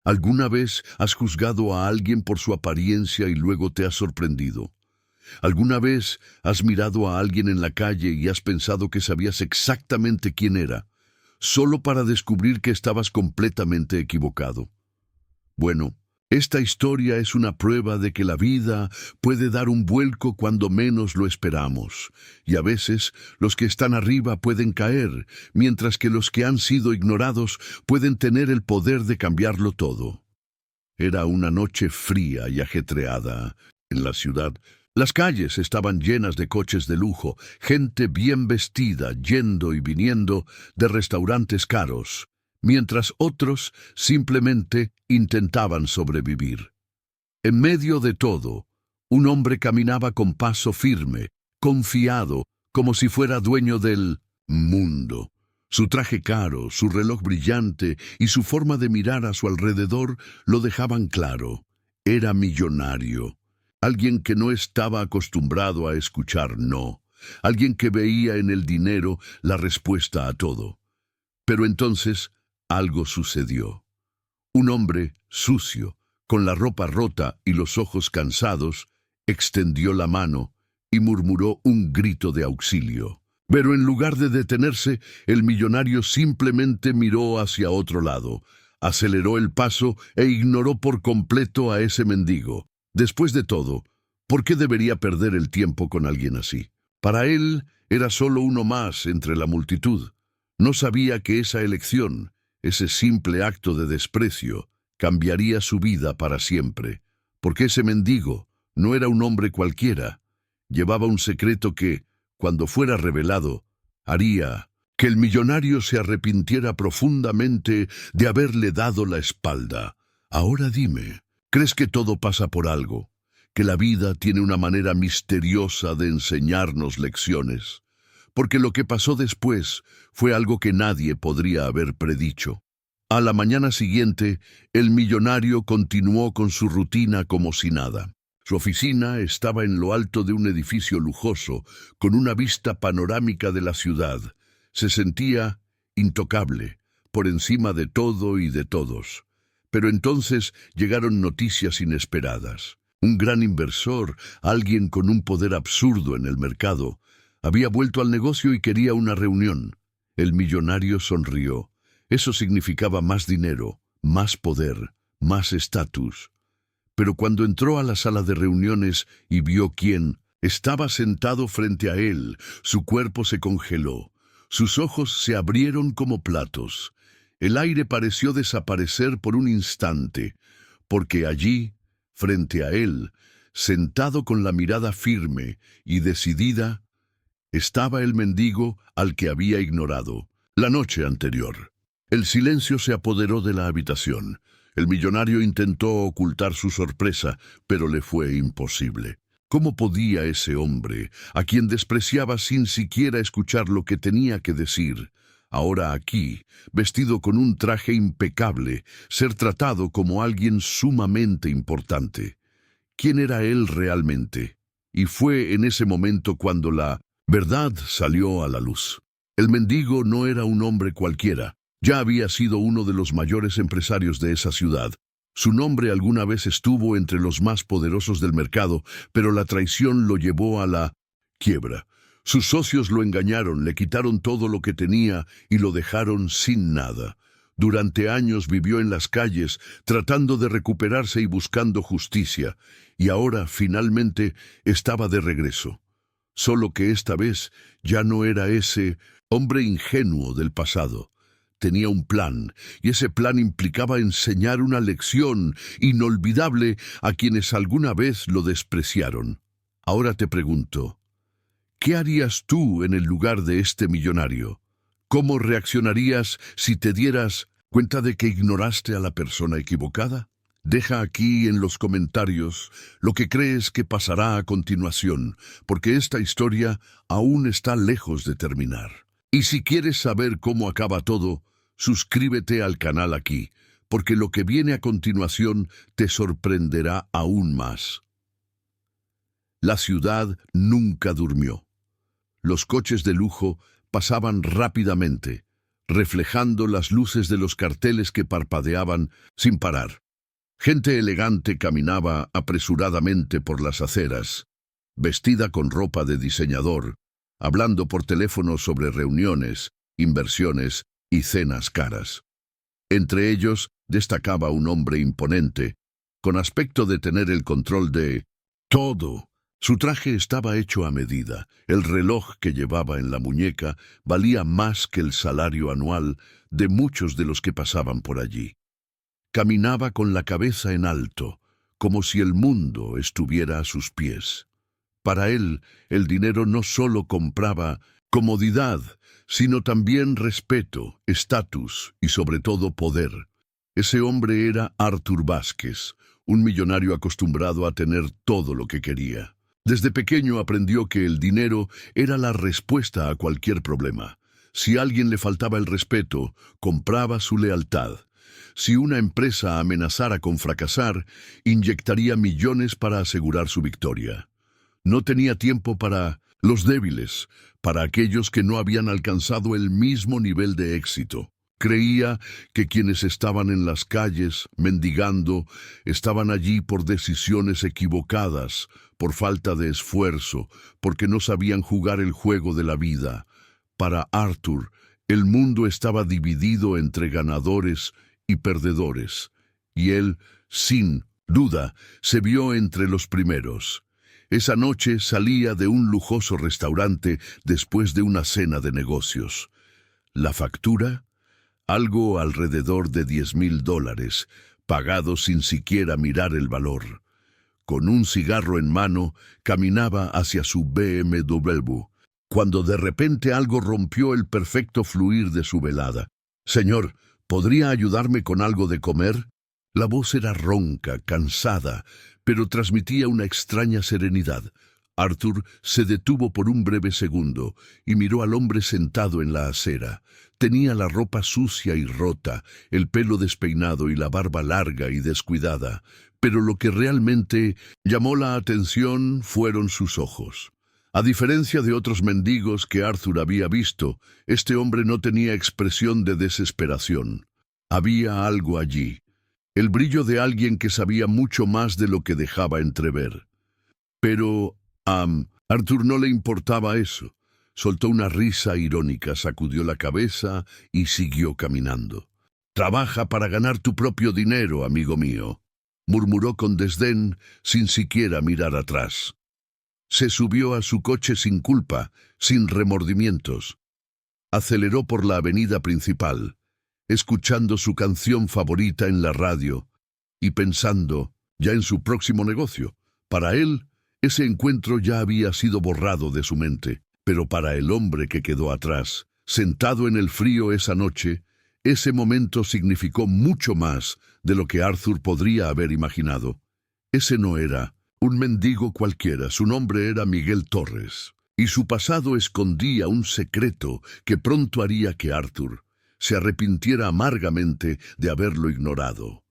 ¿Alguna vez has juzgado a alguien por su apariencia y luego te has sorprendido? ¿Alguna vez has mirado a alguien en la calle y has pensado que sabías exactamente quién era, solo para descubrir que estabas completamente equivocado? Bueno, esta historia es una prueba de que la vida puede dar un vuelco cuando menos lo esperamos, y a veces los que están arriba pueden caer, mientras que los que han sido ignorados pueden tener el poder de cambiarlo todo. Era una noche fría y ajetreada en la ciudad. Las calles estaban llenas de coches de lujo, gente bien vestida, yendo y viniendo de restaurantes caros, mientras otros simplemente intentaban sobrevivir. En medio de todo, un hombre caminaba con paso firme, confiado, como si fuera dueño del mundo. Su traje caro, su reloj brillante y su forma de mirar a su alrededor lo dejaban claro. Era millonario. Alguien que no estaba acostumbrado a escuchar no. Alguien que veía en el dinero la respuesta a todo. Pero entonces algo sucedió. Un hombre sucio, con la ropa rota y los ojos cansados, extendió la mano y murmuró un grito de auxilio. Pero en lugar de detenerse, el millonario simplemente miró hacia otro lado, aceleró el paso e ignoró por completo a ese mendigo. Después de todo, ¿por qué debería perder el tiempo con alguien así? Para él era solo uno más entre la multitud. No sabía que esa elección, ese simple acto de desprecio, cambiaría su vida para siempre, porque ese mendigo no era un hombre cualquiera. Llevaba un secreto que, cuando fuera revelado, haría que el millonario se arrepintiera profundamente de haberle dado la espalda. Ahora dime, ¿crees que todo pasa por algo? ¿Que la vida tiene una manera misteriosa de enseñarnos lecciones? Porque lo que pasó después fue algo que nadie podría haber predicho. A la mañana siguiente, el millonario continuó con su rutina como si nada. Su oficina estaba en lo alto de un edificio lujoso, con una vista panorámica de la ciudad. Se sentía intocable, por encima de todo y de todos. Pero entonces llegaron noticias inesperadas. Un gran inversor, alguien con un poder absurdo en el mercado, había vuelto al negocio y quería una reunión. El millonario sonrió. Eso significaba más dinero, más poder, más estatus. Pero cuando entró a la sala de reuniones y vio quién estaba sentado frente a él, su cuerpo se congeló. Sus ojos se abrieron como platos. El aire pareció desaparecer por un instante, porque allí, frente a él, sentado con la mirada firme y decidida, estaba el mendigo al que había ignorado la noche anterior. El silencio se apoderó de la habitación. El millonario intentó ocultar su sorpresa, pero le fue imposible. ¿Cómo podía ese hombre, a quien despreciaba sin siquiera escuchar lo que tenía que decir, ahora aquí, vestido con un traje impecable, ser tratado como alguien sumamente importante? ¿Quién era él realmente? Y fue en ese momento cuando la verdad salió a la luz. El mendigo no era un hombre cualquiera. Ya había sido uno de los mayores empresarios de esa ciudad. Su nombre alguna vez estuvo entre los más poderosos del mercado, pero la traición lo llevó a la quiebra. Sus socios lo engañaron, le quitaron todo lo que tenía y lo dejaron sin nada. Durante años vivió en las calles, tratando de recuperarse y buscando justicia, y ahora, finalmente, estaba de regreso. Solo que esta vez ya no era ese hombre ingenuo del pasado. Tenía un plan, y ese plan implicaba enseñar una lección inolvidable a quienes alguna vez lo despreciaron. Ahora te pregunto, ¿qué harías tú en el lugar de este millonario? ¿Cómo reaccionarías si te dieras cuenta de que ignoraste a la persona equivocada? Deja aquí en los comentarios lo que crees que pasará a continuación, porque esta historia aún está lejos de terminar. Y si quieres saber cómo acaba todo, suscríbete al canal aquí, porque lo que viene a continuación te sorprenderá aún más. La ciudad nunca durmió. Los coches de lujo pasaban rápidamente. reflejando las luces de los carteles que parpadeaban sin parar. Gente elegante caminaba apresuradamente por las aceras, vestida con ropa de diseñador, hablando por teléfono sobre reuniones, inversiones y cenas caras. Entre ellos destacaba un hombre imponente, con aspecto de tener el control de todo. Su traje estaba hecho a medida. El reloj que llevaba en la muñeca valía más que el salario anual de muchos de los que pasaban por allí. Caminaba con la cabeza en alto, como si el mundo estuviera a sus pies. Para él, el dinero no solo compraba comodidad, sino también respeto, estatus y sobre todo poder. Ese hombre era Arthur Vázquez, un millonario acostumbrado a tener todo lo que quería. Desde pequeño aprendió que el dinero era la respuesta a cualquier problema. Si a alguien le faltaba el respeto, compraba su lealtad. Si una empresa amenazara con fracasar, inyectaría millones para asegurar su victoria. No tenía tiempo para los débiles, para aquellos que no habían alcanzado el mismo nivel de éxito. Creía que quienes estaban en las calles, mendigando, estaban allí por decisiones equivocadas, por falta de esfuerzo, porque no sabían jugar el juego de la vida. Para Arthur, el mundo estaba dividido entre ganadores y perdedores, y él, sin duda, se vio entre los primeros. Esa noche salía de un lujoso restaurante después de una cena de negocios. La factura, algo alrededor de $10,000, pagado sin siquiera mirar el valor. Con un cigarro en mano, caminaba hacia su BMW, cuando de repente algo rompió el perfecto fluir de su velada. «Señor, ¿podría ayudarme con algo de comer?» La voz era ronca, cansada, pero transmitía una extraña serenidad. Arthur se detuvo por un breve segundo y miró al hombre sentado en la acera. Tenía la ropa sucia y rota, el pelo despeinado y la barba larga y descuidada, pero lo que realmente llamó la atención fueron sus ojos. A diferencia de otros mendigos que Arthur había visto, este hombre no tenía expresión de desesperación. Había algo allí, el brillo de alguien que sabía mucho más de lo que dejaba entrever. Pero a Arthur no le importaba eso. Soltó una risa irónica, sacudió la cabeza y siguió caminando. «Trabaja para ganar tu propio dinero, amigo mío», murmuró con desdén, sin siquiera mirar atrás. Se subió a su coche sin culpa, sin remordimientos. Aceleró por la avenida principal, escuchando su canción favorita en la radio y pensando ya en su próximo negocio. Para él, ese encuentro ya había sido borrado de su mente, pero para el hombre que quedó atrás, sentado en el frío esa noche, ese momento significó mucho más de lo que Arthur podría haber imaginado. Ese no era un mendigo cualquiera, su nombre era Miguel Torres, y su pasado escondía un secreto que pronto haría que Arthur se arrepintiera amargamente de haberlo ignorado.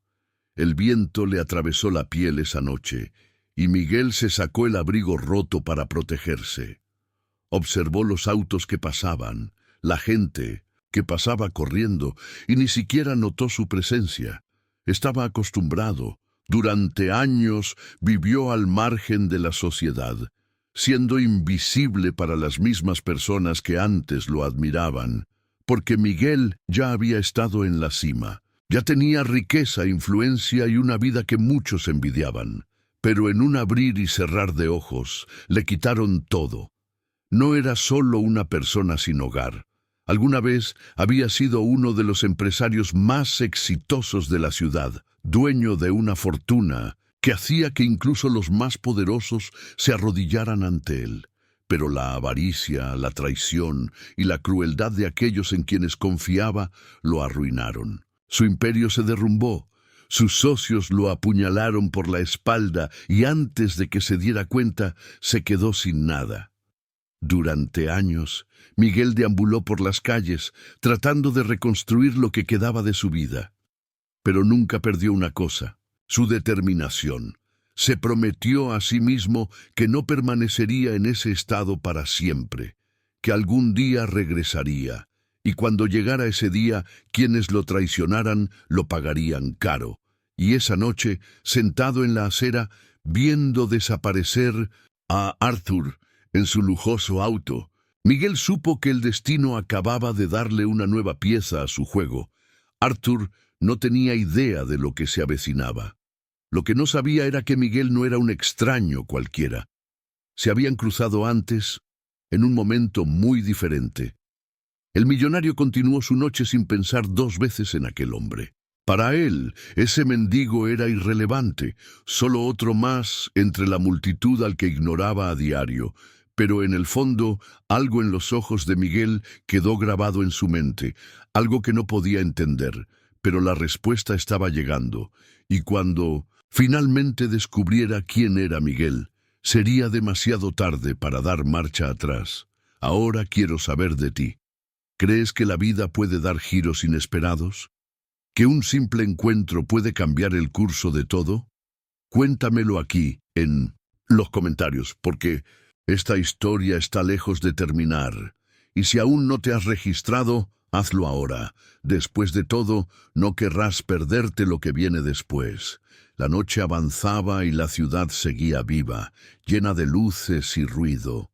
El viento le atravesó la piel esa noche, y Miguel se sacó el abrigo roto para protegerse. Observó los autos que pasaban, la gente que pasaba corriendo, y ni siquiera notó su presencia. Estaba acostumbrado. Durante años vivió al margen de la sociedad, siendo invisible para las mismas personas que antes lo admiraban, porque Miguel ya había estado en la cima. Ya tenía riqueza, influencia y una vida que muchos envidiaban. Pero en un abrir y cerrar de ojos, le quitaron todo. No era solo una persona sin hogar. Alguna vez había sido uno de los empresarios más exitosos de la ciudad, dueño de una fortuna que hacía que incluso los más poderosos se arrodillaran ante él. Pero la avaricia, la traición y la crueldad de aquellos en quienes confiaba lo arruinaron. Su imperio se derrumbó. Sus socios lo apuñalaron por la espalda y antes de que se diera cuenta, se quedó sin nada. Durante años, Miguel deambuló por las calles, tratando de reconstruir lo que quedaba de su vida. Pero nunca perdió una cosa, su determinación. Se prometió a sí mismo que no permanecería en ese estado para siempre, que algún día regresaría, y cuando llegara ese día, quienes lo traicionaran lo pagarían caro. Y esa noche, sentado en la acera, viendo desaparecer a Arthur en su lujoso auto, Miguel supo que el destino acababa de darle una nueva pieza a su juego. Arthur no tenía idea de lo que se avecinaba. Lo que no sabía era que Miguel no era un extraño cualquiera. Se habían cruzado antes, en un momento muy diferente. El millonario continuó su noche sin pensar dos veces en aquel hombre. Para él, ese mendigo era irrelevante, solo otro más entre la multitud al que ignoraba a diario. Pero en el fondo, algo en los ojos de Miguel quedó grabado en su mente, algo que no podía entender, pero la respuesta estaba llegando, y cuando finalmente descubriera quién era Miguel, sería demasiado tarde para dar marcha atrás. Ahora quiero saber de ti. ¿Crees que la vida puede dar giros inesperados? ¿Que un simple encuentro puede cambiar el curso de todo? Cuéntamelo aquí, en los comentarios, porque esta historia está lejos de terminar. Y si aún no te has registrado, hazlo ahora. Después de todo, no querrás perderte lo que viene después. La noche avanzaba y la ciudad seguía viva, llena de luces y ruido.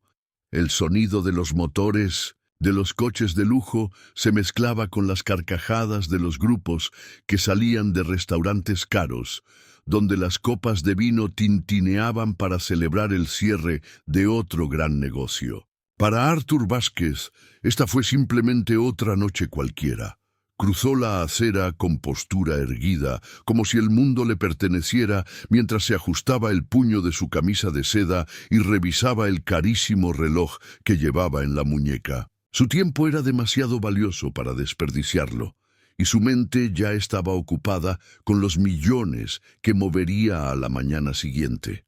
El sonido de los motores de los coches de lujo se mezclaba con las carcajadas de los grupos que salían de restaurantes caros, donde las copas de vino tintineaban para celebrar el cierre de otro gran negocio. Para Arthur Vázquez, esta fue simplemente otra noche cualquiera. Cruzó la acera con postura erguida, como si el mundo le perteneciera, mientras se ajustaba el puño de su camisa de seda y revisaba el carísimo reloj que llevaba en la muñeca. Su tiempo era demasiado valioso para desperdiciarlo, y su mente ya estaba ocupada con los millones que movería a la mañana siguiente.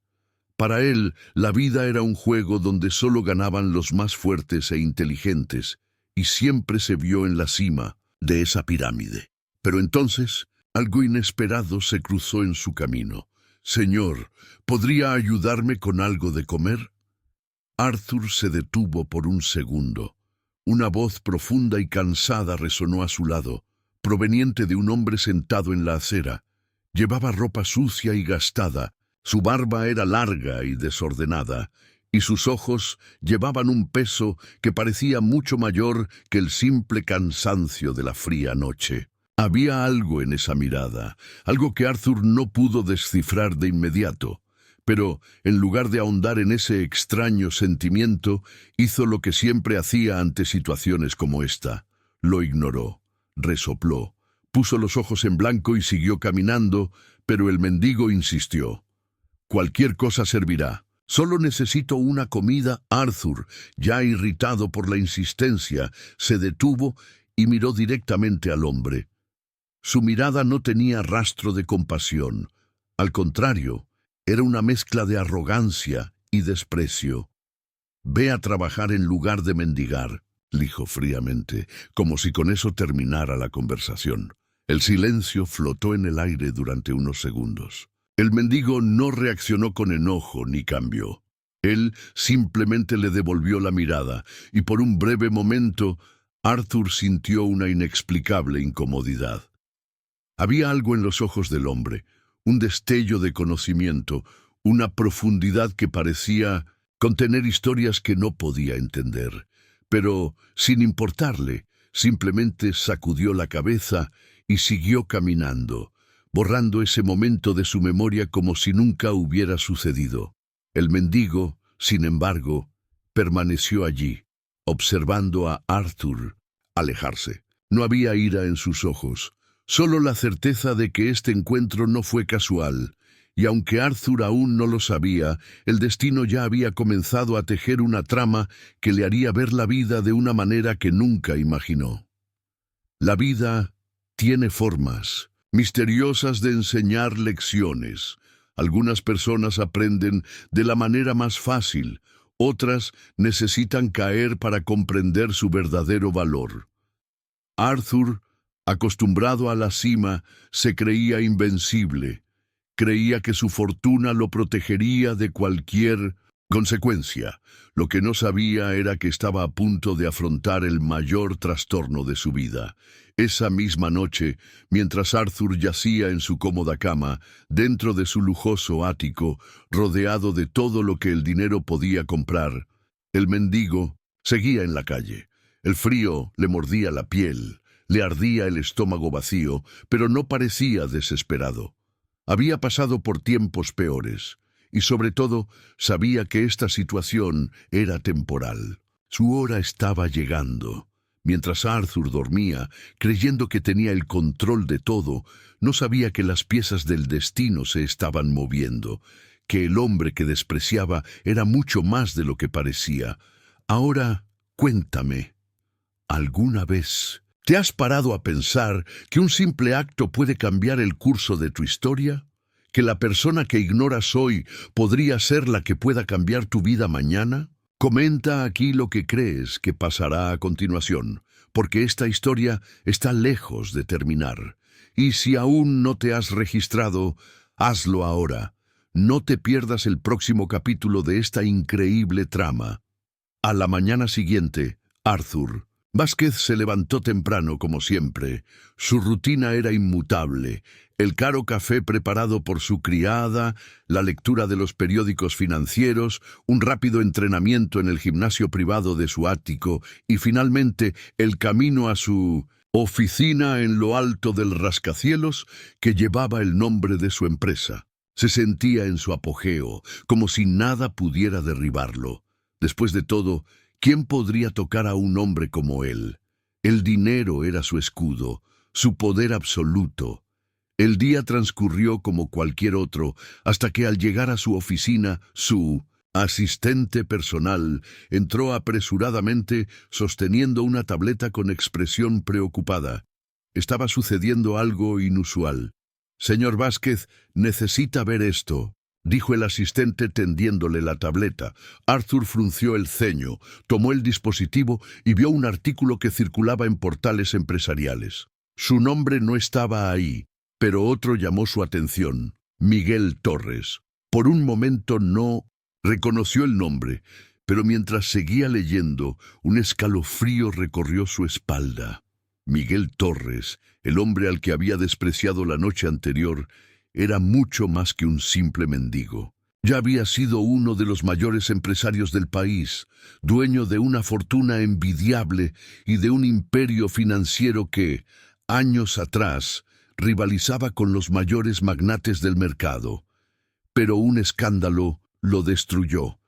Para él, la vida era un juego donde solo ganaban los más fuertes e inteligentes, y siempre se vio en la cima de esa pirámide. Pero entonces, algo inesperado se cruzó en su camino. «Señor, ¿podría ayudarme con algo de comer?» Arthur se detuvo por un segundo. Una voz profunda y cansada resonó a su lado, proveniente de un hombre sentado en la acera. Llevaba ropa sucia y gastada, su barba era larga y desordenada, y sus ojos llevaban un peso que parecía mucho mayor que el simple cansancio de la fría noche. Había algo en esa mirada, algo que Arthur no pudo descifrar de inmediato. Pero, en lugar de ahondar en ese extraño sentimiento, hizo lo que siempre hacía ante situaciones como esta. Lo ignoró, resopló, puso los ojos en blanco y siguió caminando, pero el mendigo insistió. «Cualquier cosa servirá. Solo necesito una comida». Arthur, ya irritado por la insistencia, se detuvo y miró directamente al hombre. Su mirada no tenía rastro de compasión. Al contrario, era una mezcla de arrogancia y desprecio. «Ve a trabajar en lugar de mendigar», dijo fríamente, como si con eso terminara la conversación. El silencio flotó en el aire durante unos segundos. El mendigo no reaccionó con enojo ni cambió. Él simplemente le devolvió la mirada, y por un breve momento Arthur sintió una inexplicable incomodidad. Había algo en los ojos del hombre, un destello de conocimiento, una profundidad que parecía contener historias que no podía entender. Pero, sin importarle, simplemente sacudió la cabeza y siguió caminando, borrando ese momento de su memoria como si nunca hubiera sucedido. El mendigo, sin embargo, permaneció allí, observando a Arthur alejarse. No había ira en sus ojos, solo la certeza de que este encuentro no fue casual, y aunque Arthur aún no lo sabía, el destino ya había comenzado a tejer una trama que le haría ver la vida de una manera que nunca imaginó. La vida tiene formas misteriosas de enseñar lecciones. Algunas personas aprenden de la manera más fácil, otras necesitan caer para comprender su verdadero valor. Arthur, acostumbrado a la cima, se creía invencible. Creía que su fortuna lo protegería de cualquier Consecuencia, lo que no sabía era que estaba a punto de afrontar el mayor trastorno de su vida. Esa misma noche, mientras Arthur yacía en su cómoda cama, dentro de su lujoso ático, rodeado de todo lo que el dinero podía comprar, el mendigo seguía en la calle. El frío le mordía la piel, le ardía el estómago vacío, pero no parecía desesperado. Había pasado por tiempos peores. Y sobre todo, sabía que esta situación era temporal. Su hora estaba llegando. Mientras Arthur dormía, creyendo que tenía el control de todo, no sabía que las piezas del destino se estaban moviendo, que el hombre que despreciaba era mucho más de lo que parecía. Ahora, cuéntame, ¿alguna vez te has parado a pensar que un simple acto puede cambiar el curso de tu historia? ¿Que la persona que ignoras hoy podría ser la que pueda cambiar tu vida mañana? Comenta aquí lo que crees que pasará a continuación, porque esta historia está lejos de terminar. Y si aún no te has registrado, hazlo ahora. No te pierdas el próximo capítulo de esta increíble trama. A la mañana siguiente, Arthur Vázquez se levantó temprano como siempre. Su rutina era inmutable. El caro café preparado por su criada, la lectura de los periódicos financieros, un rápido entrenamiento en el gimnasio privado de su ático y finalmente el camino a su oficina en lo alto del rascacielos que llevaba el nombre de su empresa. Se sentía en su apogeo, como si nada pudiera derribarlo. Después de todo, ¿quién podría tocar a un hombre como él? El dinero era su escudo, su poder absoluto. El día transcurrió como cualquier otro, hasta que al llegar a su oficina, su asistente personal entró apresuradamente sosteniendo una tableta con expresión preocupada. Estaba sucediendo algo inusual. «Señor Vázquez, necesita ver esto», dijo el asistente tendiéndole la tableta. Arthur frunció el ceño, tomó el dispositivo y vio un artículo que circulaba en portales empresariales. Su nombre no estaba ahí, pero otro llamó su atención: Miguel Torres. Por un momento no reconoció el nombre, pero mientras seguía leyendo, un escalofrío recorrió su espalda. Miguel Torres, el hombre al que había despreciado la noche anterior, era mucho más que un simple mendigo. Ya había sido uno de los mayores empresarios del país, dueño de una fortuna envidiable y de un imperio financiero que, años atrás, rivalizaba con los mayores magnates del mercado. Pero un escándalo lo destruyó.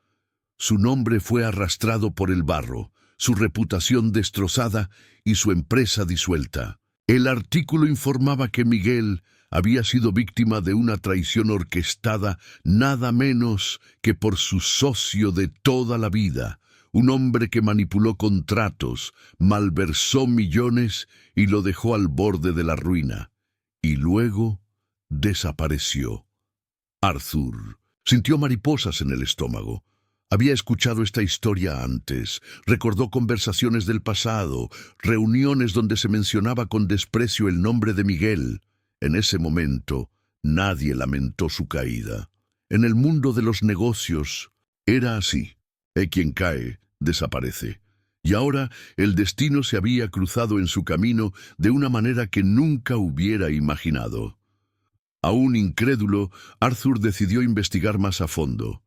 Su nombre fue arrastrado por el barro, su reputación destrozada y su empresa disuelta. El artículo informaba que Miguel había sido víctima de una traición orquestada nada menos que por su socio de toda la vida, un hombre que manipuló contratos, malversó millones y lo dejó al borde de la ruina. Y luego desapareció. Arthur sintió mariposas en el estómago. Había escuchado esta historia antes, recordó conversaciones del pasado, reuniones donde se mencionaba con desprecio el nombre de Miguel. En ese momento, nadie lamentó su caída. En el mundo de los negocios, era así. Quien cae, desaparece. Y ahora el destino se había cruzado en su camino de una manera que nunca hubiera imaginado. Aún incrédulo, Arthur decidió investigar más a fondo.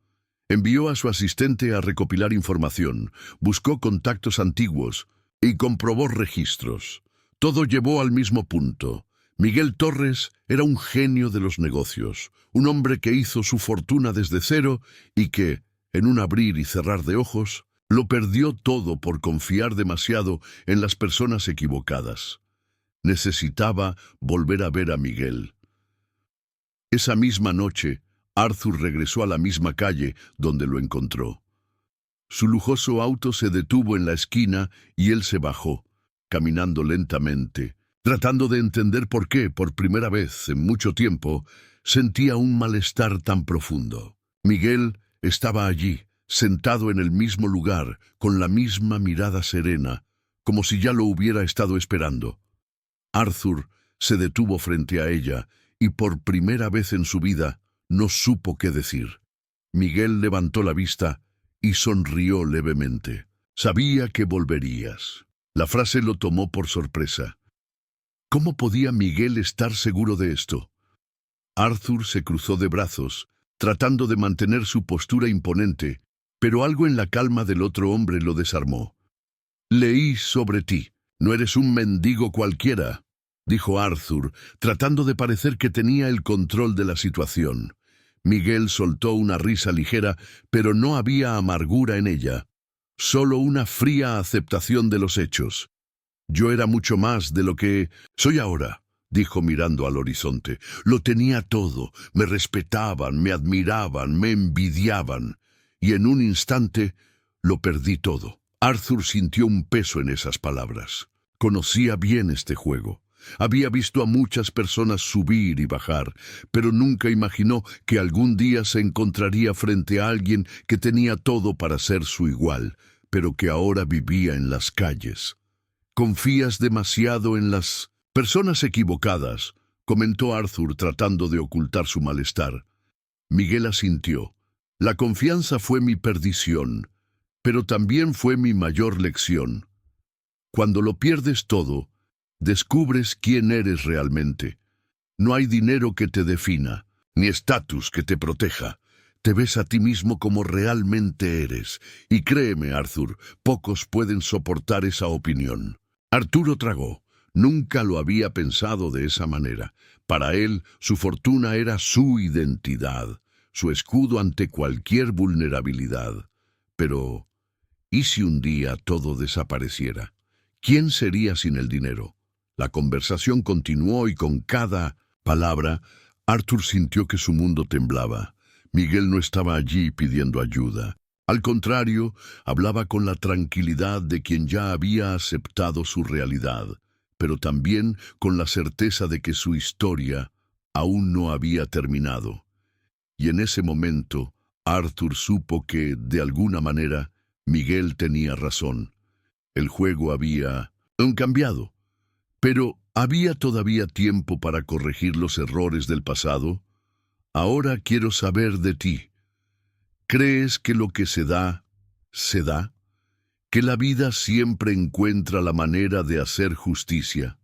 Envió a su asistente a recopilar información, buscó contactos antiguos y comprobó registros. Todo llevó al mismo punto. Miguel Torres era un genio de los negocios, un hombre que hizo su fortuna desde cero y que, en un abrir y cerrar de ojos, lo perdió todo por confiar demasiado en las personas equivocadas. Necesitaba volver a ver a Miguel. Esa misma noche, Arthur regresó a la misma calle donde lo encontró. Su lujoso auto se detuvo en la esquina y él se bajó, caminando lentamente, tratando de entender por qué, por primera vez en mucho tiempo, sentía un malestar tan profundo. Miguel estaba allí, sentado en el mismo lugar, con la misma mirada serena, como si ya lo hubiera estado esperando. Arthur se detuvo frente a ella y por primera vez en su vida no supo qué decir. Miguel levantó la vista y sonrió levemente. Sabía que volverías. La frase lo tomó por sorpresa. ¿Cómo podía Miguel estar seguro de esto? Arthur se cruzó de brazos, tratando de mantener su postura imponente, pero algo en la calma del otro hombre lo desarmó. «Leí sobre ti. No eres un mendigo cualquiera», dijo Arthur, tratando de parecer que tenía el control de la situación. Miguel soltó una risa ligera, pero no había amargura en ella, solo una fría aceptación de los hechos. «Yo era mucho más de lo que soy ahora», dijo mirando al horizonte. «Lo tenía todo. Me respetaban, me admiraban, me envidiaban. Y en un instante lo perdí todo». Arthur sintió un peso en esas palabras. Conocía bien este juego. Había visto a muchas personas subir y bajar, pero nunca imaginó que algún día se encontraría frente a alguien que tenía todo para ser su igual, pero que ahora vivía en las calles. «Confías demasiado en las personas equivocadas», comentó Arthur tratando de ocultar su malestar. Miguel asintió. «La confianza fue mi perdición, pero también fue mi mayor lección. Cuando lo pierdes todo, descubres quién eres realmente. No hay dinero que te defina, ni estatus que te proteja. Te ves a ti mismo como realmente eres. Y créeme, Arthur, pocos pueden soportar esa opinión». Arturo tragó. Nunca lo había pensado de esa manera. Para él, su fortuna era su identidad, su escudo ante cualquier vulnerabilidad. Pero, ¿y si un día todo desapareciera? ¿Quién sería sin el dinero? La conversación continuó y con cada palabra, Arthur sintió que su mundo temblaba. Miguel no estaba allí pidiendo ayuda. Al contrario, hablaba con la tranquilidad de quien ya había aceptado su realidad, pero también con la certeza de que su historia aún no había terminado. Y en ese momento, Arthur supo que, de alguna manera, Miguel tenía razón. El juego había cambiado, pero ¿había todavía tiempo para corregir los errores del pasado? Ahora quiero saber de ti. ¿Crees que lo que se da, se da? ¿Que la vida siempre encuentra la manera de hacer justicia?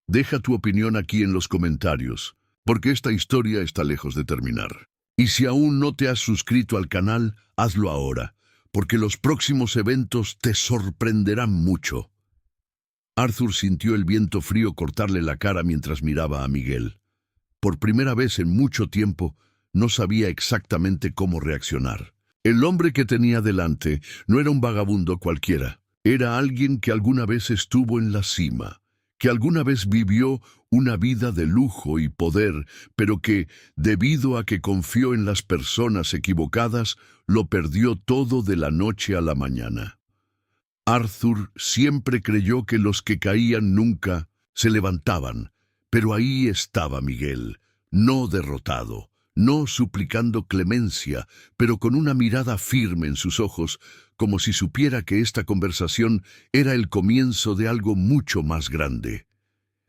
Deja tu opinión aquí en los comentarios, porque esta historia está lejos de terminar. Y si aún no te has suscrito al canal, hazlo ahora, porque los próximos eventos te sorprenderán mucho. Arthur sintió el viento frío cortarle la cara mientras miraba a Miguel. Por primera vez en mucho tiempo, no sabía exactamente cómo reaccionar. El hombre que tenía delante no era un vagabundo cualquiera. Era alguien que alguna vez estuvo en la cima, que alguna vez vivió una vida de lujo y poder, pero que, debido a que confió en las personas equivocadas, lo perdió todo de la noche a la mañana. Arthur siempre creyó que los que caían nunca se levantaban, pero ahí estaba Miguel, no derrotado, no suplicando clemencia, pero con una mirada firme en sus ojos, como si supiera que esta conversación era el comienzo de algo mucho más grande.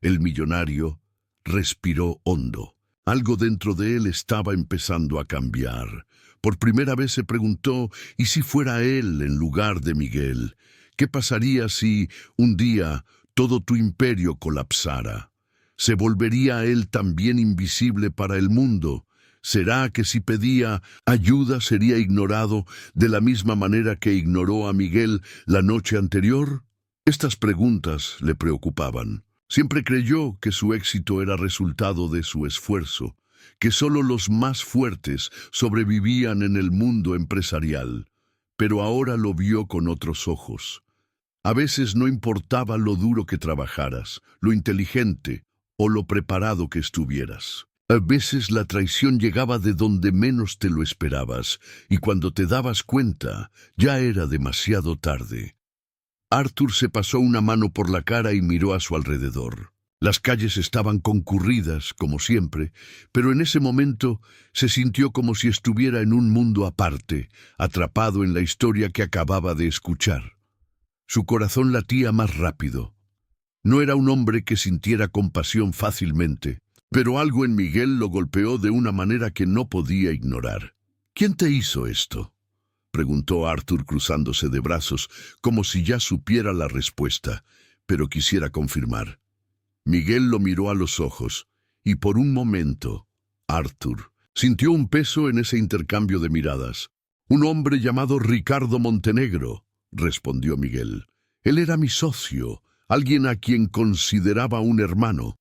El millonario respiró hondo. Algo dentro de él estaba empezando a cambiar. Por primera vez se preguntó, ¿y si fuera él en lugar de Miguel? ¿Qué pasaría si, un día, todo tu imperio colapsara? ¿Se volvería él también invisible para el mundo? ¿Será que si pedía ayuda sería ignorado de la misma manera que ignoró a Miguel la noche anterior? Estas preguntas le preocupaban. Siempre creyó que su éxito era resultado de su esfuerzo, que solo los más fuertes sobrevivían en el mundo empresarial. Pero ahora lo vio con otros ojos. A veces no importaba lo duro que trabajaras, lo inteligente o lo preparado que estuvieras. A veces la traición llegaba de donde menos te lo esperabas, y cuando te dabas cuenta, ya era demasiado tarde. Arthur se pasó una mano por la cara y miró a su alrededor. Las calles estaban concurridas, como siempre, pero en ese momento se sintió como si estuviera en un mundo aparte, atrapado en la historia que acababa de escuchar. Su corazón latía más rápido. No era un hombre que sintiera compasión fácilmente, pero algo en Miguel lo golpeó de una manera que no podía ignorar. ¿Quién te hizo esto?, preguntó Arthur cruzándose de brazos, como si ya supiera la respuesta, pero quisiera confirmar. Miguel lo miró a los ojos, y por un momento, Arthur sintió un peso en ese intercambio de miradas. «Un hombre llamado Ricardo Montenegro», respondió Miguel. «Él era mi socio, alguien a quien consideraba un hermano.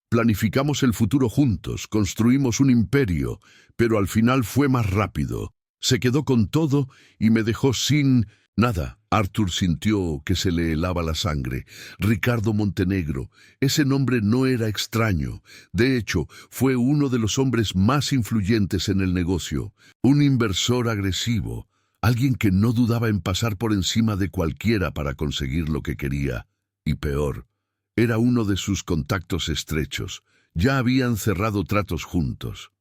Planificamos el futuro juntos, construimos un imperio, pero al final fue más rápido. Se quedó con todo y me dejó sin nada». Arthur sintió que se le helaba la sangre. Ricardo Montenegro, ese nombre no era extraño. De hecho, fue uno de los hombres más influyentes en el negocio. Un inversor agresivo, alguien que no dudaba en pasar por encima de cualquiera para conseguir lo que quería. Y peor, era uno de sus contactos estrechos. Ya habían cerrado tratos juntos.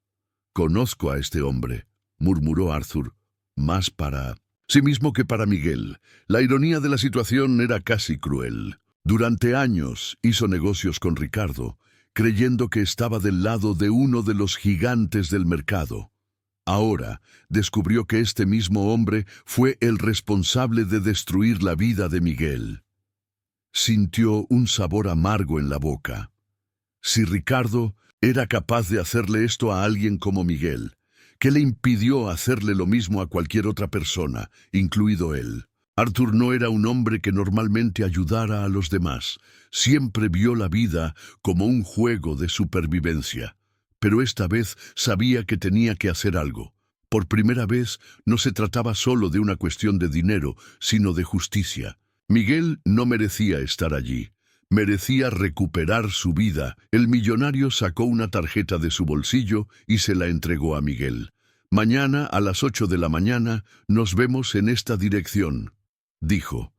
«Conozco a este hombre», murmuró Arthur, más para sí mismo que para Miguel. La ironía de la situación era casi cruel. Durante años hizo negocios con Ricardo, creyendo que estaba del lado de uno de los gigantes del mercado. Ahora descubrió que este mismo hombre fue el responsable de destruir la vida de Miguel. Sintió un sabor amargo en la boca. Si Ricardo era capaz de hacerle esto a alguien como Miguel, ¿qué le impidió hacerle lo mismo a cualquier otra persona, incluido él? Arthur no era un hombre que normalmente ayudara a los demás. Siempre vio la vida como un juego de supervivencia. Pero esta vez sabía que tenía que hacer algo. Por primera vez no se trataba solo de una cuestión de dinero, sino de justicia. Miguel no merecía estar allí. Merecía recuperar su vida. El millonario sacó una tarjeta de su bolsillo y se la entregó a Miguel. «Mañana a las 8 de la mañana nos vemos en esta dirección», dijo.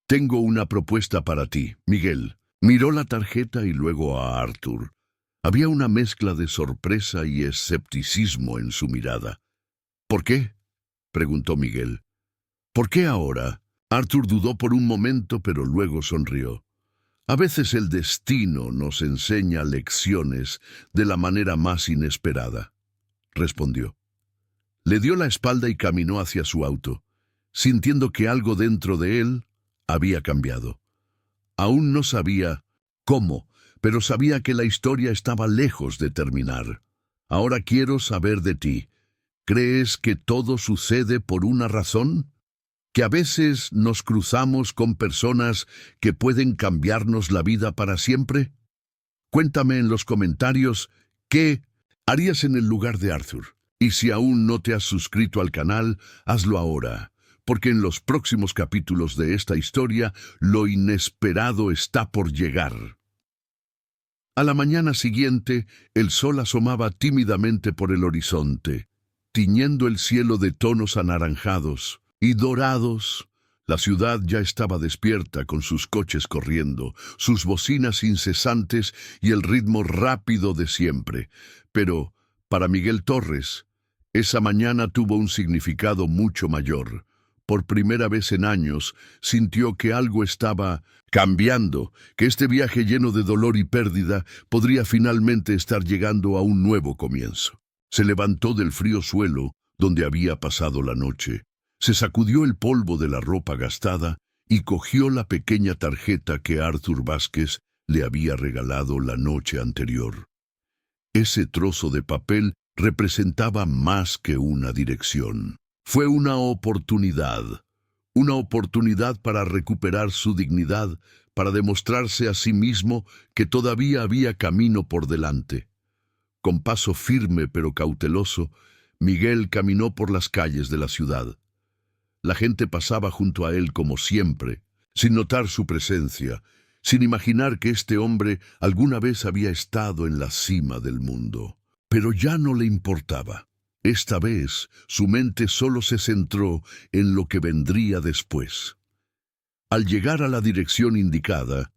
«Tengo una propuesta para ti, Miguel». Miró la tarjeta y luego a Arthur. Había una mezcla de sorpresa y escepticismo en su mirada. «¿Por qué?», preguntó Miguel. «¿Por qué ahora?». Arthur dudó por un momento, pero luego sonrió. «A veces el destino nos enseña lecciones de la manera más inesperada», respondió. Le dio la espalda y caminó hacia su auto, sintiendo que algo dentro de él había cambiado. Aún no sabía cómo, pero sabía que la historia estaba lejos de terminar. «Ahora quiero saber de ti. ¿Crees que todo sucede por una razón? ¿Que a veces nos cruzamos con personas que pueden cambiarnos la vida para siempre? Cuéntame en los comentarios qué harías en el lugar de Arthur. Y si aún no te has suscrito al canal, hazlo ahora, porque en los próximos capítulos de esta historia, lo inesperado está por llegar». A la mañana siguiente, el sol asomaba tímidamente por el horizonte, tiñendo el cielo de tonos anaranjados y dorados. La ciudad ya estaba despierta con sus coches corriendo, sus bocinas incesantes y el ritmo rápido de siempre. Pero, para Miguel Torres, esa mañana tuvo un significado mucho mayor. Por primera vez en años, sintió que algo estaba cambiando, que este viaje lleno de dolor y pérdida podría finalmente estar llegando a un nuevo comienzo. Se levantó del frío suelo donde había pasado la noche. Se sacudió el polvo de la ropa gastada y cogió la pequeña tarjeta que Arthur Vázquez le había regalado la noche anterior. Ese trozo de papel representaba más que una dirección. Fue una oportunidad para recuperar su dignidad, para demostrarse a sí mismo que todavía había camino por delante. Con paso firme pero cauteloso, Miguel caminó por las calles de la ciudad. La gente pasaba junto a él como siempre, sin notar su presencia, sin imaginar que este hombre alguna vez había estado en la cima del mundo. Pero ya no le importaba. Esta vez su mente solo se centró en lo que vendría después. Al llegar a la dirección indicada,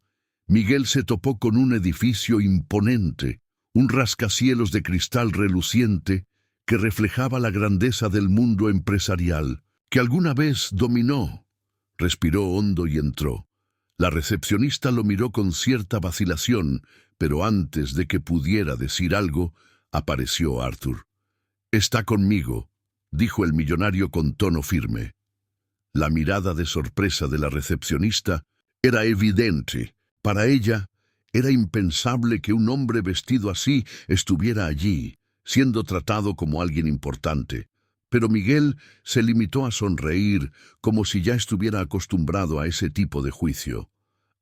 Miguel se topó con un edificio imponente, un rascacielos de cristal reluciente que reflejaba la grandeza del mundo empresarial que alguna vez dominó. Respiró hondo y entró. La recepcionista lo miró con cierta vacilación, pero antes de que pudiera decir algo, apareció Arthur. «Está conmigo», dijo el millonario con tono firme. La mirada de sorpresa de la recepcionista era evidente. Para ella, era impensable que un hombre vestido así estuviera allí, siendo tratado como alguien importante. Pero Miguel se limitó a sonreír, como si ya estuviera acostumbrado a ese tipo de juicio.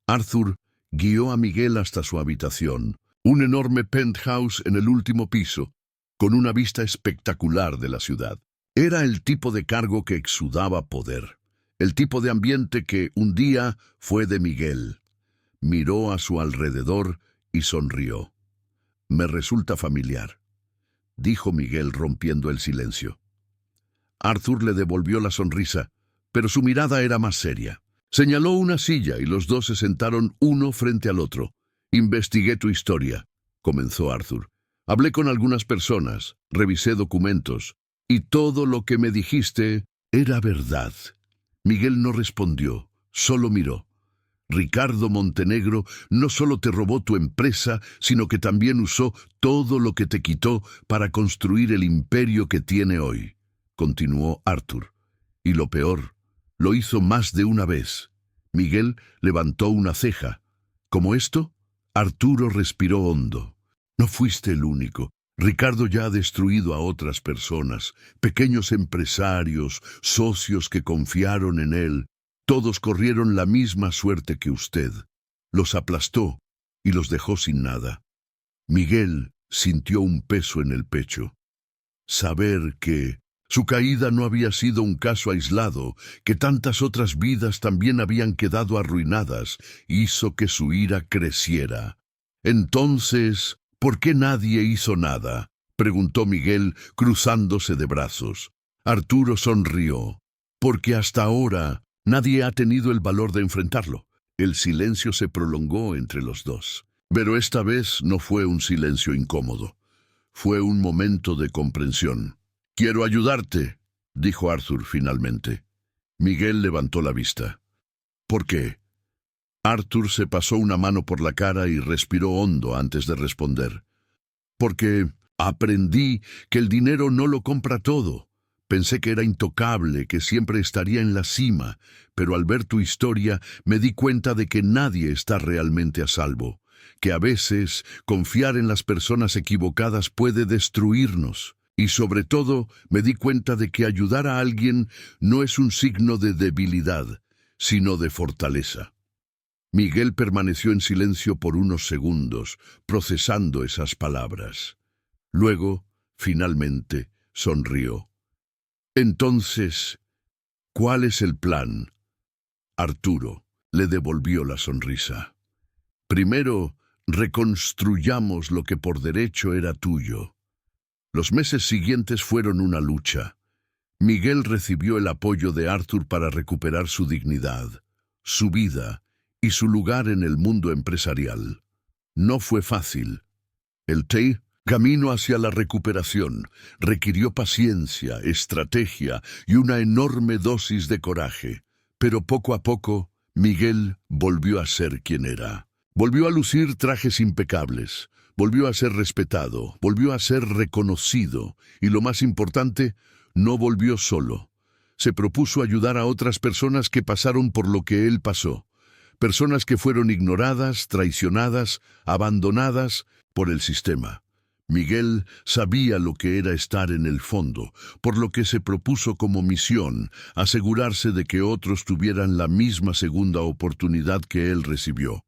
Arthur guió a Miguel hasta su habitación, un enorme penthouse en el último piso, con una vista espectacular de la ciudad. Era el tipo de cargo que exudaba poder, el tipo de ambiente que un día fue de Miguel. Miró a su alrededor y sonrió. «Me resulta familiar», dijo Miguel rompiendo el silencio. Arthur le devolvió la sonrisa, pero su mirada era más seria. Señaló una silla y los dos se sentaron uno frente al otro. «Investigué tu historia», comenzó Arthur. «Hablé con algunas personas, revisé documentos, y todo lo que me dijiste era verdad». Miguel no respondió, solo miró. «Ricardo Montenegro no solo te robó tu empresa, sino que también usó todo lo que te quitó para construir el imperio que tiene hoy», continuó Arthur. «Y lo peor, lo hizo más de una vez». Miguel levantó una ceja. «¿Cómo esto?» Arturo respiró hondo. «No fuiste el único. Ricardo ya ha destruido a otras personas, pequeños empresarios, socios que confiaron en él. Todos corrieron la misma suerte que usted. Los aplastó y los dejó sin nada». Miguel sintió un peso en el pecho. Saber que su caída no había sido un caso aislado, que tantas otras vidas también habían quedado arruinadas, hizo que su ira creciera. «Entonces, ¿por qué nadie hizo nada?», preguntó Miguel, cruzándose de brazos. Arturo sonrió. «Porque hasta ahora nadie ha tenido el valor de enfrentarlo». El silencio se prolongó entre los dos. Pero esta vez no fue un silencio incómodo. Fue un momento de comprensión. «Quiero ayudarte», dijo Arthur finalmente. Miguel levantó la vista. «¿Por qué?». Arthur se pasó una mano por la cara y respiró hondo antes de responder. «Porque aprendí que el dinero no lo compra todo. Pensé que era intocable, que siempre estaría en la cima, pero al ver tu historia me di cuenta de que nadie está realmente a salvo, que a veces confiar en las personas equivocadas puede destruirnos. Y sobre todo me di cuenta de que ayudar a alguien no es un signo de debilidad, sino de fortaleza». Miguel permaneció en silencio por unos segundos, procesando esas palabras. Luego, finalmente, sonrió. «Entonces, ¿cuál es el plan?». Arturo le devolvió la sonrisa. «Primero, reconstruyamos lo que por derecho era tuyo». Los meses siguientes fueron una lucha. Miguel recibió el apoyo de Arthur para recuperar su dignidad, su vida y su lugar en el mundo empresarial. No fue fácil. El camino hacia la recuperación requirió paciencia, estrategia y una enorme dosis de coraje. Pero poco a poco, Miguel volvió a ser quien era. Volvió a lucir trajes impecables. Volvió a ser respetado, volvió a ser reconocido y, lo más importante, no volvió solo. Se propuso ayudar a otras personas que pasaron por lo que él pasó. Personas que fueron ignoradas, traicionadas, abandonadas por el sistema. Miguel sabía lo que era estar en el fondo, por lo que se propuso como misión asegurarse de que otros tuvieran la misma segunda oportunidad que él recibió.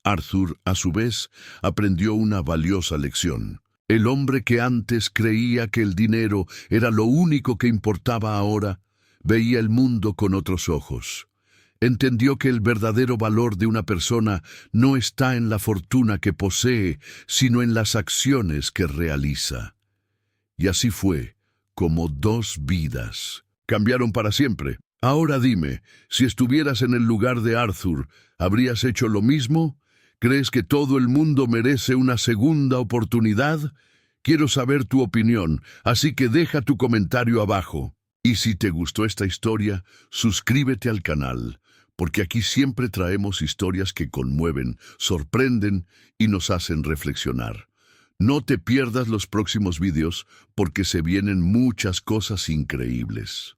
Arthur, a su vez, aprendió una valiosa lección. El hombre que antes creía que el dinero era lo único que importaba ahora, veía el mundo con otros ojos. Entendió que el verdadero valor de una persona no está en la fortuna que posee, sino en las acciones que realiza. Y así fue, como dos vidas cambiaron para siempre. Ahora dime, si estuvieras en el lugar de Arthur, ¿habrías hecho lo mismo? ¿Crees que todo el mundo merece una segunda oportunidad? Quiero saber tu opinión, así que deja tu comentario abajo. Y si te gustó esta historia, suscríbete al canal, porque aquí siempre traemos historias que conmueven, sorprenden y nos hacen reflexionar. No te pierdas los próximos vídeos porque se vienen muchas cosas increíbles.